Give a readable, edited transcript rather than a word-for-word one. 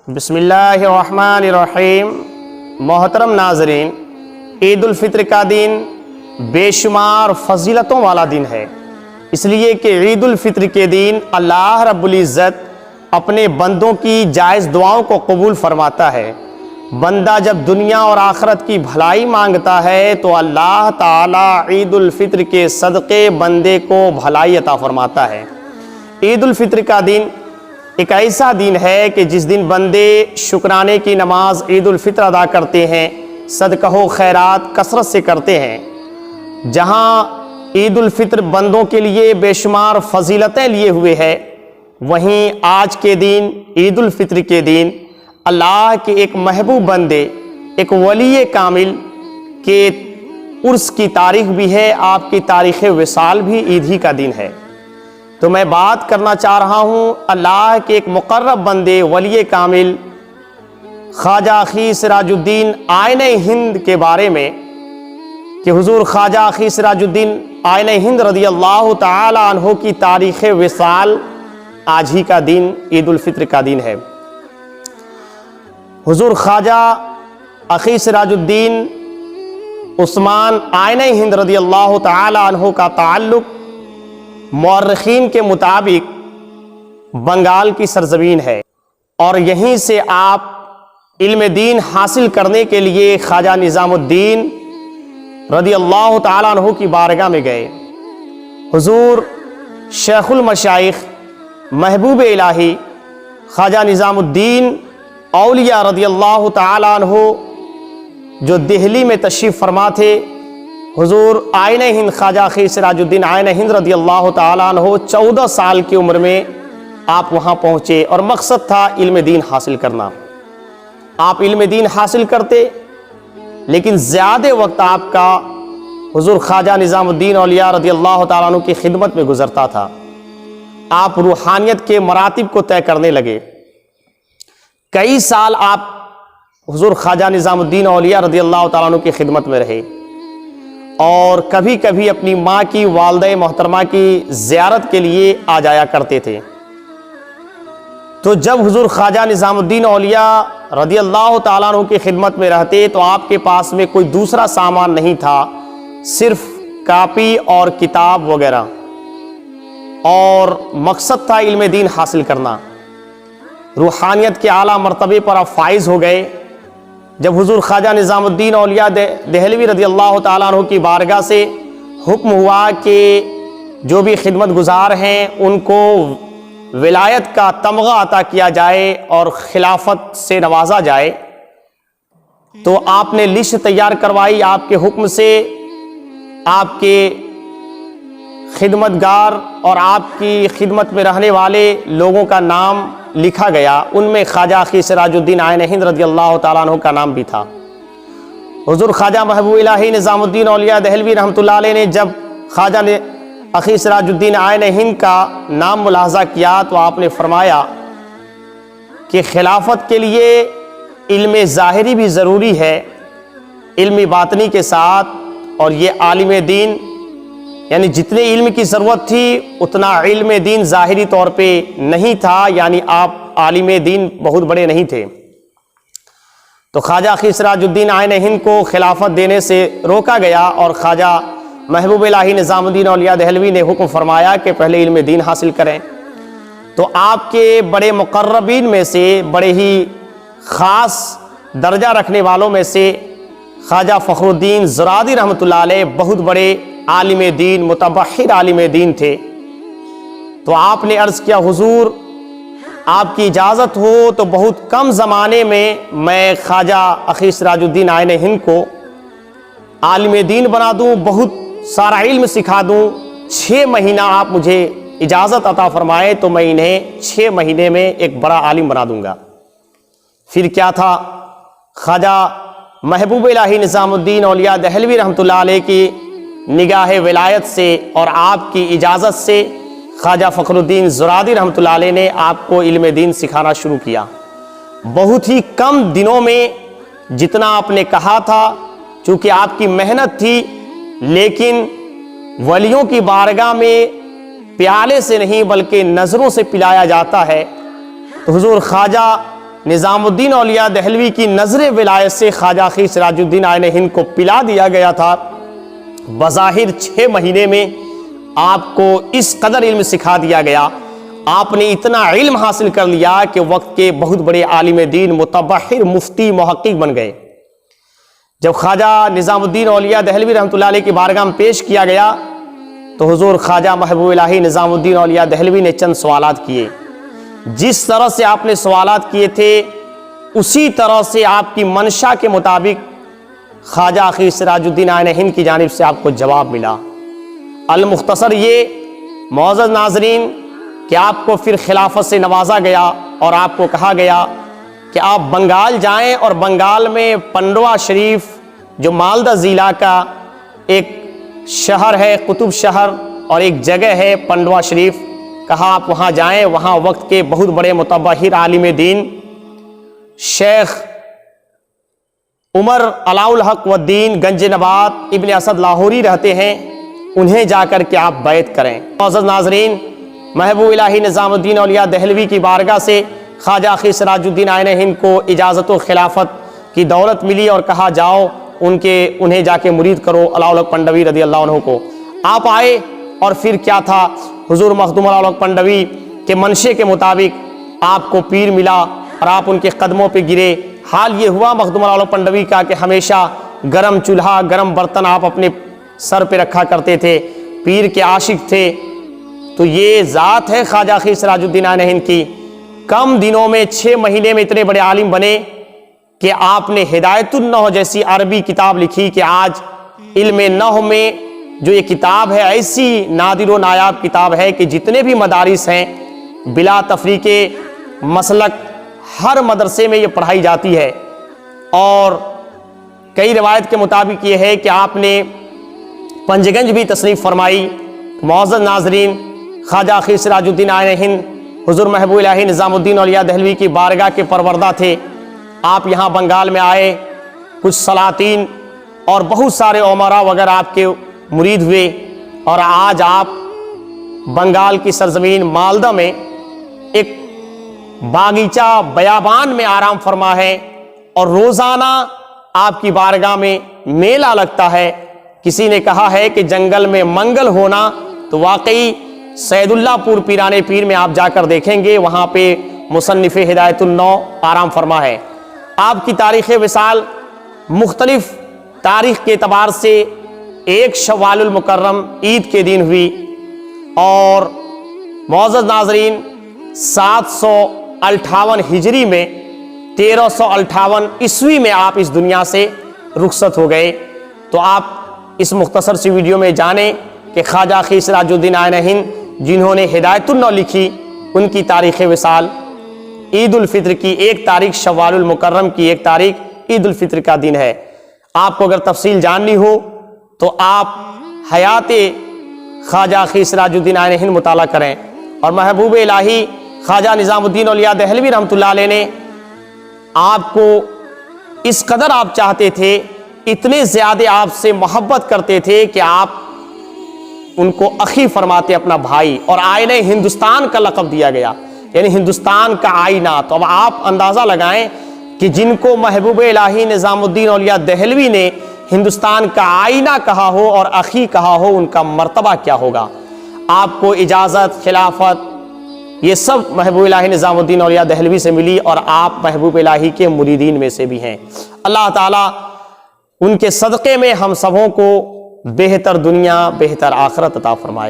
بسم اللہ الرحمن الرحیم۔ محترم ناظرین، عید الفطر کا دن بے شمار فضیلتوں والا دن ہے، اس لیے کہ عید الفطر کے دن اللہ رب العزت اپنے بندوں کی جائز دعاؤں کو قبول فرماتا ہے۔ بندہ جب دنیا اور آخرت کی بھلائی مانگتا ہے تو اللہ تعالی عید الفطر کے صدقے بندے کو بھلائی عطا فرماتا ہے۔ عید الفطر کا دن ایک ایسا دن ہے کہ جس دن بندے شکرانے کی نماز عید الفطر ادا کرتے ہیں، صدقہ و خیرات کثرت سے کرتے ہیں۔ جہاں عید الفطر بندوں کے لیے بے شمار فضیلتیں لیے ہوئے ہے، وہیں آج کے دن عید الفطر کے دن اللہ کے ایک محبوب بندے، ایک ولی کامل کے عرس کی تاریخ بھی ہے، آپ کی تاریخ وصال بھی عید ہی کا دن ہے۔ تو میں بات کرنا چاہ رہا ہوں اللہ کے ایک مقرب بندے ولی کامل خواجہ اخی سراج الدین آئین ہند کے بارے میں، کہ حضور خواجہ اخی سراج الدین آئین ہند رضی اللہ تعالی عنہ کی تاریخ وصال آج ہی کا دن عید الفطر کا دن ہے۔ حضور خواجہ اخی سراج الدین عثمان آئین ہند رضی اللہ تعالی عنہ کا تعلق مورخین کے مطابق بنگال کی سرزمین ہے، اور یہیں سے آپ علم دین حاصل کرنے کے لیے خواجہ نظام الدین رضی اللہ تعالیٰ عنہ کی بارگاہ میں گئے۔ حضور شیخ المشائخ محبوب الہی خواجہ نظام الدین اولیاء رضی اللہ تعالیٰ عنہ جو دہلی میں تشریف فرما تھے، حضور آئین ہند خواجہ اخی سراج الدین آئین ہند رضی اللہ تعالیٰ عنہ 14 سال کی عمر میں آپ وہاں پہنچے، اور مقصد تھا علم دین حاصل کرنا۔ آپ علم دین حاصل کرتے، لیکن زیادہ وقت آپ کا حضور خواجہ نظام الدین اولیاء رضی اللہ تعالیٰ عنہ کی خدمت میں گزرتا تھا۔ آپ روحانیت کے مراتب کو طے کرنے لگے۔ کئی سال آپ حضور خواجہ نظام الدین اولیاء رضی اللہ تعالیٰ عنہ کی خدمت میں رہے، اور کبھی کبھی اپنی ماں کی والدہ محترمہ کی زیارت کے لیے آ جایا کرتے تھے۔ تو جب حضور خواجہ نظام الدین اولیاء رضی اللہ تعالیٰ عنہ کی خدمت میں رہتے تو آپ کے پاس میں کوئی دوسرا سامان نہیں تھا، صرف کاپی اور کتاب وغیرہ، اور مقصد تھا علم دین حاصل کرنا۔ روحانیت کے اعلیٰ مرتبے پر آپ فائز ہو گئے جب حضور خواجہ نظام الدین اولیاء دہلوی رضی اللہ تعالیٰ عنہ کی بارگاہ سے حکم ہوا کہ جو بھی خدمت گزار ہیں ان کو ولایت کا تمغہ عطا کیا جائے اور خلافت سے نوازا جائے۔ تو آپ نے لسٹ تیار کروائی، آپ کے حکم سے آپ کے خدمتگار اور آپ کی خدمت میں رہنے والے لوگوں کا نام لکھا گیا۔ ان میں خواجہ اخی سراج الدین آئین ہند رضی اللہ تعالیٰ عنہ کا نام بھی تھا۔ حضور خواجہ محبوب الہی نظام الدین اولیاء دہلوی رحمۃ اللہ علیہ نے جب خواجہ اخی سراج الدین آئین ہند کا نام ملاحظہ کیا تو آپ نے فرمایا کہ خلافت کے لیے علم ظاہری بھی ضروری ہے علم باطنی کے ساتھ، اور یہ عالم دین یعنی جتنے علم کی ضرورت تھی اتنا علم دین ظاہری طور پہ نہیں تھا، یعنی آپ عالم دین بہت بڑے نہیں تھے۔ تو خواجہ اخی سراج الدین آئین ہند کو خلافت دینے سے روکا گیا، اور خواجہ محبوب الہی نظام الدین اولیاء دہلوی نے حکم فرمایا کہ پہلے علم دین حاصل کریں۔ تو آپ کے بڑے مقربین میں سے، بڑے ہی خاص درجہ رکھنے والوں میں سے خواجہ فخر الدین زرادی رحمۃ اللہ علیہ بہت بڑے عالم دین، متبحر عالم دین تھے۔ تو آپ نے عرض کیا، حضور آپ کی اجازت ہو تو بہت کم زمانے میں خواجہ اخی سراج الدین آئین ہند کو عالم دین بنا دوں، بہت سارا علم سکھا دوں۔ 6 مہینہ آپ مجھے اجازت عطا فرمائے تو میں انہیں 6 مہینے میں ایک بڑا عالم بنا دوں گا۔ پھر کیا تھا، خواجہ محبوب الہی نظام الدین اولیاء دہلوی رحمۃ اللہ علیہ کی نگاہ ولایت سے اور آپ کی اجازت سے خواجہ فخر الدین زرادی رحمۃ اللہ علیہ نے آپ کو علم دین سکھانا شروع کیا۔ بہت ہی کم دنوں میں جتنا آپ نے کہا تھا، چونکہ آپ کی محنت تھی، لیکن ولیوں کی بارگاہ میں پیالے سے نہیں بلکہ نظروں سے پلایا جاتا ہے۔ تو حضور خواجہ نظام الدین اولیاء دہلوی کی نظر ولایت سے خواجہ اخی سراج الدین آئین ہند کو پلا دیا گیا تھا، بظاہر 6 مہینے میں آپ کو اس قدر علم سکھا دیا گیا، آپ نے اتنا علم حاصل کر لیا کہ وقت کے بہت بڑے عالم دین، متبحر، مفتی، محقق بن گئے۔ جب خواجہ نظام الدین اولیاء دہلوی رحمۃ اللہ علیہ کی بارگاہ میں پیش کیا گیا تو حضور خواجہ محبوب الہی نظام الدین اولیاء دہلوی نے چند سوالات کیے۔ جس طرح سے آپ نے سوالات کیے تھے اسی طرح سے آپ کی منشا کے مطابق خواجہ اخی سراج الدین آئین ہند کی جانب سے آپ کو جواب ملا۔ المختصر یہ معزز ناظرین کہ آپ کو پھر خلافت سے نوازا گیا اور آپ کو کہا گیا کہ آپ بنگال جائیں، اور بنگال میں پنڈوا شریف جو مالدہ ضلع کا ایک شہر ہے، قطب شہر، اور ایک جگہ ہے پنڈوا شریف، کہا آپ وہاں جائیں، وہاں وقت کے بہت بڑے متبحر عالم دین شیخ عمر علاء الحق والدین گنج نبات ابن اسد لاہوری رہتے ہیں، انہیں جا کر کے آپ بیعت کریں۔ معزز ناظرین، محبوب الہی نظام الدین اولیاء دہلوی کی بارگاہ سے خواجہ اخی سراج الدین آئین ہند کو اجازت و خلافت کی دولت ملی اور کہا جاؤ انہیں جا کے مرید کرو علاء الحق پنڈوی رضی اللہ عنہ کو۔ آپ آئے اور پھر کیا تھا، حضور مخدوم علاء الحق پنڈوی کے منشے کے مطابق آپ کو پیر ملا اور آپ ان کے قدموں پہ گرے۔ حال یہ ہوا مخدوم علاء الحق پنڈوی کا کہ ہمیشہ گرم چولہا، گرم برتن آپ اپنے سر پہ رکھا کرتے تھے، پیر کے عاشق تھے۔ تو یہ ذات ہے خواجہ اخی سراج الدین آئین ہند کی۔ کم دنوں میں 6 مہینے میں اتنے بڑے عالم بنے کہ آپ نے ہدایت النحو جیسی عربی کتاب لکھی کہ آج علم نحو میں جو یہ کتاب ہے ایسی نادر و نایاب کتاب ہے کہ جتنے بھی مدارس ہیں بلا تفریق مسلک ہر مدرسے میں یہ پڑھائی جاتی ہے۔ اور کئی روایت کے مطابق یہ ہے کہ آپ نے پنجگنج بھی تصنیف فرمائی۔ معزز ناظرین، خواجہ اخی سراج الدین آئین ہند حضور محبوب الہی نظام الدین اولیاء دہلوی کی بارگاہ کے پروردہ تھے۔ آپ یہاں بنگال میں آئے، کچھ سلاطین اور بہت سارے عمراء وغیرہ آپ کے مرید ہوئے، اور آج آپ بنگال کی سرزمین مالدہ میں ایک باغیچہ بیابان میں آرام فرما ہے، اور روزانہ آپ کی بارگاہ میں میلہ لگتا ہے۔ کسی نے کہا ہے کہ جنگل میں منگل ہونا، تو واقعی سید اللہ پور پیرانے پیر میں آپ جا کر دیکھیں گے، وہاں پہ مصنف ہدایت النحو آرام فرما ہے۔ آپ کی تاریخ وصال مختلف تاریخ کے اعتبار سے 1 شوال المکرم عید کے دن ہوئی، اور معزز ناظرین 758 ہجری میں 1358 عیسوی میں آپ اس دنیا سے رخصت ہو گئے۔ تو آپ اس مختصر سی ویڈیو میں جانیں کہ خواجہ اخی سراج الدین آئین ہند جنہوں نے ہدایت النحو لکھی، ان کی تاریخ وصال عید الفطر کی 1 تاریخ شوال المکرم کی 1 تاریخ عید الفطر کا دن ہے۔ آپ کو اگر تفصیل جاننی ہو تو آپ حیات خواجہ اخی سراج الدین آئین ہند مطالعہ کریں۔ اور محبوب الہی خواجہ نظام الدین اولیاء دہلوی رحمۃ اللہ علیہ نے آپ کو اس قدر آپ چاہتے تھے، اتنے زیادہ آپ سے محبت کرتے تھے کہ آپ ان کو اخی فرماتے، اپنا بھائی، اور آئینہ ہندوستان کا لقب دیا گیا، یعنی ہندوستان کا آئینہ۔ تو اب آپ اندازہ لگائیں کہ جن کو محبوب الہی نظام الدین اولیاء دہلوی نے ہندوستان کا آئینہ کہا ہو اور اخی کہا ہو، ان کا مرتبہ کیا ہوگا۔ آپ کو اجازت، خلافت، یہ سب محبوب الہی نظام الدین اولیاء دہلوی سے ملی، اور آپ محبوب الہی کے مریدین میں سے بھی ہیں۔ اللہ تعالیٰ ان کے صدقے میں ہم سبوں کو بہتر دنیا، بہتر آخرت عطا فرمائے۔